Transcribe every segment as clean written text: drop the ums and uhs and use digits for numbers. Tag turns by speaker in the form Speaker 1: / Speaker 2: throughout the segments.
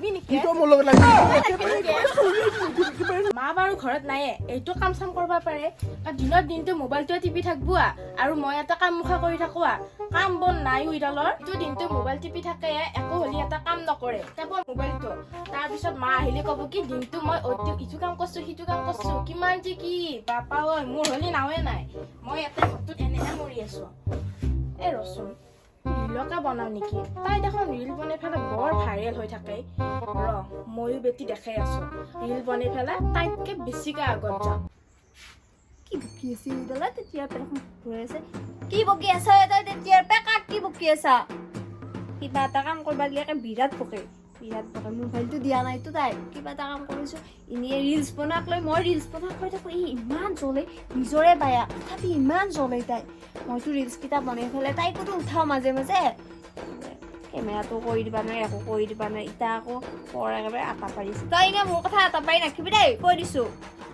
Speaker 1: লাগবি নেকি
Speaker 2: তো মোৰ লগত লাগি
Speaker 1: মা বাৰু ঘৰত নায়ে এইটো কাম চাম কৰিব পাৰে দিনৰ দিনটো মোবাইলটোৱে টিপি থাকবো আৰু মই এটা কাম মুখা কৰি থাকো কাম বন নাই উইডালৰ ইটো দিনটো মোবাইল টিপি থাকে একো হলি এটা কাম নকৰে কেৱল মোবাইলটো তাৰ পিছত মা আহিলে ক'ব কি দিনটো মই ইটো কাম কৰছো সিটো কাম কৰছো কিমান যে কি বাপা ঐ মোৰ হলি নাৱে নাই মই এটা ঘৰটোত এনেহে মৰি আছো এ ৰচোন ৰিলকে বনাও নেকি তাই দেখোন ৰিল বনাই পেলাই বৰ ভাইৰেল হৈ থাকে ময়ো বেটি দেখাই আছো ৰিল বনাই পেলাই তাইতকে বেছিকে আগত যাম
Speaker 3: কি বকি আছে উদালা তেতিয়াৰ পৰা ঘূৰি আছে কি বকি আছা তই তেতিয়াৰ পৰা কাক কি বকি আছা কিবা এটা কাম কৰিব দিলে বিৰাট বকে মোবাইলটো দিয়া নাইতো তাই কিবা এটা কাম কৰিছো এনেই ৰিলছ বনাক লৈ মই ৰিলছ বনাক লৈ থাকো ইমান জ্বলে নিজৰে বায়া তথাপি ইমান জ্বলে তাই মইতো ৰিলছ কেইটা বনাই পেলাই তাইকোতো উঠাও মাজে মাজে কেমেৰাটো কৰি দিবা নাই একো কৰি দিবা নাই ইটা আকৌ পৰ একেবাৰে আটা পাৰিছে তই এনে মোৰ কথা আটা পাৰি নাখিবি দেই কৈ দিছো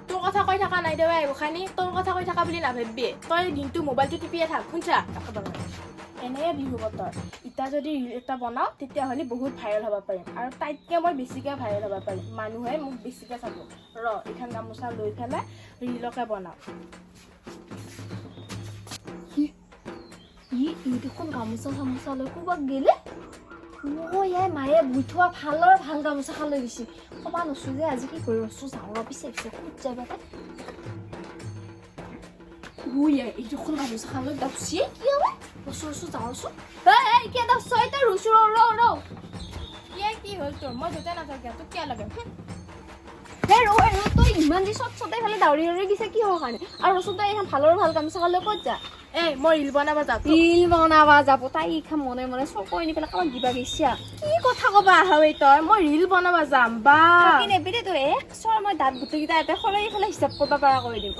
Speaker 1: তোৰ কথা কৈ থকা নাই দেৱাই গোসানী তোৰ কথা কৈ থকা বুলি নাভাবিবি তই দিনটো মোবাইলটো টিপিয়ে থাক শুনছা এনেয়ে বিহু বতৰ ইটা যদি ৰিল এটা বনাও তেতিয়াহ'লে বহুত ভাইৰেল হ'ব পাৰিম আৰু তাইতকে মই বেছিকে ভাইৰেল হ'ব পাৰিম মানুহে মোক বেছিকে চাব এইখন গামোচা লৈ পেলাই ৰিলকে বনাও
Speaker 3: দেখোন গামোচা চামোচা লৈ ক'ৰবাত গেলে ইয়াই মায়ে বুঠোৱা ভাল গামোচা খান লৈ গৈছে ক'বা নছো যে আজি কি কৰি আছো যাওঁ পিছে খুব যাবা এই দেখোন গামোচা খান লৈ দাপছি কি হ'ব ৰচো যাওঁচোন কি দাপছ এতিয়া ৰচো
Speaker 1: কি হ'ল তোৰ মই য'তে নাথাকে তোক কিয় লাগে
Speaker 3: তই ইমান দি চতে ফালে দাউৰি গিছে কি হোৱাৰ কাৰণে আৰু ৰচোন তই এখন ভাল গামোচা খান লৈ ক'ত যা
Speaker 1: মই ৰিল বনাব যাম
Speaker 3: তাই ইখান মনে মনে চকু আনি পেলাই কাৰোবাক দিবা গৈছা
Speaker 1: কি কথা ক'বা আহে তই মই ৰিল বনাব যাম বা
Speaker 3: নেবিদে তই মই দাঁত গোটেইকেইটা এটা সলাই ফালে হিচাপ কৰিব পৰা কৰি দিম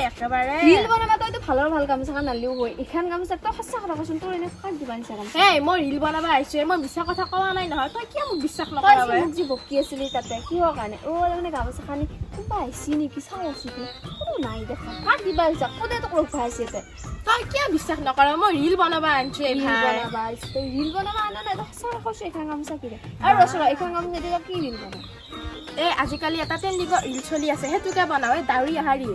Speaker 1: একেবাৰে
Speaker 3: ৰিল বনাবা তইতো ভাল গামোচা খান নালিও হয় এইখন গামোচা তই সঁচা কথা কচোন তোৰ এনে কাক দিবা নিচা গামোচা
Speaker 1: মই ৰিল বনাব আহিছো মই মিছা কথা কোৱা নাই নহয় তই কিয় মোক বিশ্বাস নকৰা
Speaker 3: মোক যি বকি আছিলি তাতে কিহৰ কাৰণে মানে গামোচা খানি কোনোবা আহিছি নেকি চাওঁছো কোনো নাই দেখা কাক দিবা আহিছা কোনে তোক ৰখা আছে
Speaker 1: তই কিয় বিশ্বাস নকৰ মই ৰিল বনাব আনিছো
Speaker 3: ৰিল বনাবা আনা নাই সঁচা কৈছো এইখন গামোচা কিনে আৰু ৰচৰা এইখন গামোচা এতিয়া কি ৰিল বনা
Speaker 1: আজিকালি এটা ট্ৰেণ্ডিঙৰ ৰিল চলি আছে সেইটোকে বনাও দাউৰি অহা ৰিল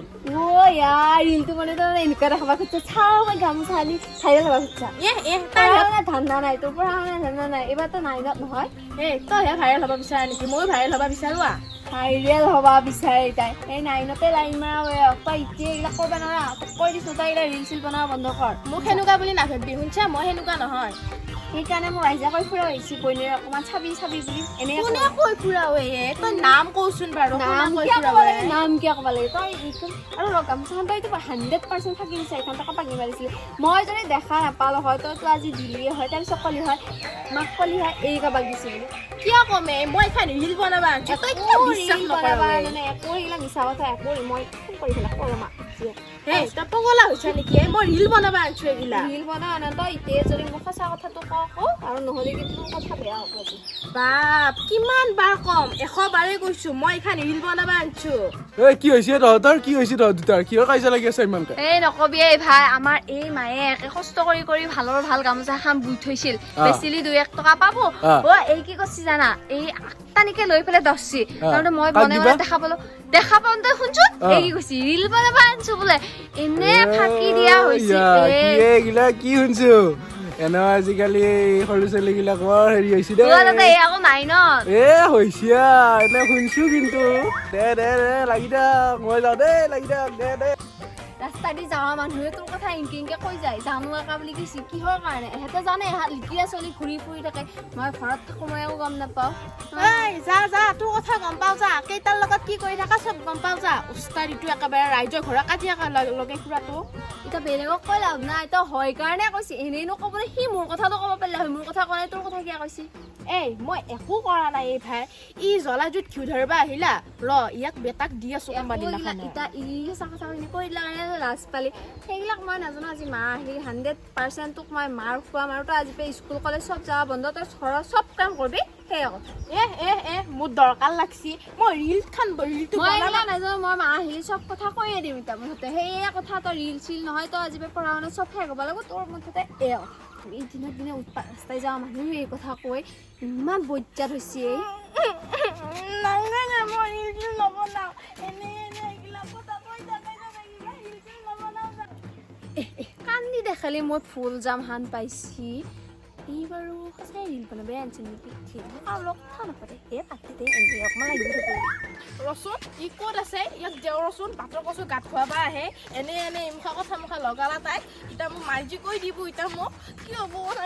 Speaker 3: ৰিলটো মানে তই এনেকুৱা দেখাবা খুজিছা চাও মই গামোচা আনি ভাইৰেল হবা খুজিছা ধান্দা নাই তোৰ পৰা ধান্দা নাই এইবাৰতো নাইনত নহয়
Speaker 1: তইহে ভাইৰেল হব বিচাৰা নেকি ময়ো ভাইৰেল হব বিচাৰো
Speaker 3: ভাইৰেল হবা বিচাৰে তাই এই নাইনতে লাইন মাৰা তই এতিয়া এইবিলাক কৰিব নোৱাৰা তোক কৈ দিছো তই এইবিলাক ৰিল চিল বনাব বন্ধ কৰ
Speaker 1: মোক সেনেকুৱা বুলি নাভাবিবি শুনছা মই সেনেকুৱা নহয়
Speaker 3: সেইকাৰণে মই ৰাইজা কৈ ফুৰা আহিছো বইনীৰ অকমান চাবি বুলি এনে
Speaker 1: কোনে কৈ ফুৰা তই নাম কচোন বাৰু
Speaker 3: নাম কিয় ক'ব লাগে তই আৰু গামোচাখন তইতো 100% থাকি দিছে এইখন টকা পাঙি মাৰিছিলি মই যদি দেখা নাপালো হয় তইতো আজি দিলিয়ে হয় তাৰপিছত কলি হয় মাক কলি হয় এই কাবাক দিছে বুলি
Speaker 1: কিয় কমে মই এখন ৰিল বনাব আনিছো তই কিয় বিশ্বাস নকৰা
Speaker 3: মানে একো এইগিলা মিছা কথা একো মই ফোন কৰি পেলাই কৰো মা
Speaker 1: তই পগলা হৈছে নেকি মই ৰিল বনাব আনিছো এইগিলা
Speaker 3: ৰিল বনাব আনা তই এতিয়া যদি মোক সঁচা কথাটো কওঁ আৰু নহ'লে কিন্তু কথা বেয়া হ'ব
Speaker 1: বাপ কিমান বাৰ কম 100 বাৰে কৈছো মই এখন ৰিল বনাব আনিছো
Speaker 2: কি হৈছে তহঁতৰ কি হৈছে তহঁত দুটাৰ কিয় কাজিয়া লাগি আছে ইমানকে
Speaker 3: নকবি ভাই আমাৰ এই মায়ে একে কষ্ট কৰি ভাল গামোচা খান বুই থৈছিল বেচিলি 2-1 টকা পাব এই কি কৰিছি জানা এই আটানিকে লৈ পেলাই দছছি তাৰমানে মই বনাই দেখা পাওঁ তই শুনছো এই কি কৈছি ৰিল বনাব আনিছো বোলে এনে ফাঁকি দিয়া হৈছে
Speaker 2: এইগিলা কি শুনছো এনে আজিকালি সৰু ছোৱালী বিলাকৰ হেৰি হৈছে দে
Speaker 3: আকৌ নাই ন
Speaker 2: হৈছে এনে শুনছো কিন্তু দে লাগি থাক মই যাওঁ দে লাগি থাক দে
Speaker 3: ৰাস্তা দি যাৱা মানুহে তোৰ কথা ইংকে কৈ যায় জানো একা বুলি কৈছি কিহৰ কাৰণে এহেঁতে জানে লিকিয়া চলি ঘূৰি ফুৰি থাকে মই ঘৰত থাকো মই একো গম নাপাওঁ
Speaker 1: যা তোৰ কথা গম পাওঁ যা কেইটাৰ লগত কি কৰি থাকা চব গম পাওঁ যা উস্তাদিটো একেবাৰে ৰাইজৰ ঘৰত কাজিয়া লগে ফুৰাটো
Speaker 3: এতিয়া বেলেগক কৈ লাভ নাই তই হয় কাৰণে কৈছি এনেই নকবলৈ সি মোৰ কথাটো ক'ব পাৰিলে হয় মোৰ কথা কোৱা নাই তোৰ কথা কিয় কৈছি
Speaker 1: মই একো কৰা নাই ভাই ই জ্বলাজুত ঘিউ ধৰিবা আহিলা ইয়াক বেটাক দি আছো
Speaker 3: এতিয়া কৈ দিলা কাৰণে লাজ পালি সেইবিলাক মই নাজানো আজি মা আহি 100% তোক মই মাৰ খুৱাম আৰু তই আজি স্কুল কলেজ চব যাবা বন্ধ তই ঘৰৰ চব কাম কৰিবি সেই কথা
Speaker 1: মোৰ দৰকাৰ লাগছি মই ৰিল খান ৰিলটো
Speaker 3: নাজানো মই মা আহিলে চব কথা কৈয়ে দিম এতিয়া মুঠতে সেয়া কথা তই ৰিল চিল নহয় তই আজি পঢ়া শুনা চব শেষ হ'ব লাগিব তোৰ মুঠতে এই দিনত দিনে উৎপাত ৰাস্তাই যাওঁ মানুহে এই কথা কয় ইমান বজ্জাত হৈছে
Speaker 1: নাই নাই নাই মই ৰিল নবনাওঁ এনে এনে এইগিলা কথা কৈ থাকে ৰিল নবনাওঁ
Speaker 3: কান্দি দেখালে মই ফুল জাম হান পাইছি এই বাৰু সঁচাই ৰিল বনাবই আনিছে নেকি আৰু লগ কথা নাপাতে এই পাতিতে এনে অকণমান লাগিব থাকে
Speaker 1: ৰচোন ই ক'ত আছে ইয়াক দেও ৰচোন বাটৰ কচু গাঁত খোৱাবা আহে এনে এনে ইমুখা কথা মুখা লগালা তাইক এতিয়া মোক মাৰ্জি কৈ দিব এতিয়া মোক কি হ'ব কথা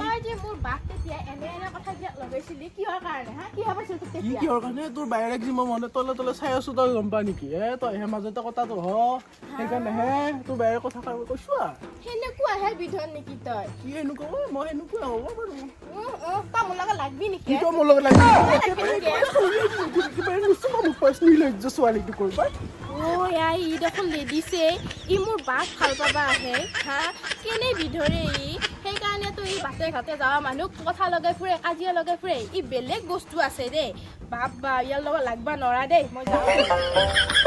Speaker 1: তই যে মোৰ বাক তেতিয়া এনে এনে কথা বিলাক লগাইছিলি কিহৰ কাৰণে হা কি ভাবিছিল তোক
Speaker 2: কি
Speaker 1: তেতিয়া
Speaker 2: কিহৰ কাৰণে তোৰ বাইৰেক যি মই মনে তলে তলে চাই আছো তই গম পা নেকি তই হে মাজতে কথাটো সেইকাৰণে হে তোৰ বাইৰেক কথা কৈছো
Speaker 1: সেনেকুৱাহে বিধৰ নেকি তই
Speaker 2: কি এনেকুৱা মই এনেকুৱা হ'ব বাৰু
Speaker 1: তই মোৰ লগত লাগবি নেকি
Speaker 2: কি তই মোৰ লগত লাগি কিবা নিশ্চয় মোক পাৰ্চনেলি লজ্জা ছোৱালীটো কৰিবা
Speaker 1: ই দেখোন লেডিছে ই মোৰ বাক ভাল পাবা আহে হা কেনে বিধৰে ই সেইকাৰণেতো ই বাটে ঘাটে যাৱা মানুহ কথা লগাই ফুৰে কাজিয়া লগাই ফুৰে ই বেলেগ বস্তু আছে দেই বাপ বা ইয়াৰ লগত লাগবা নৰা দেই মই যাওঁ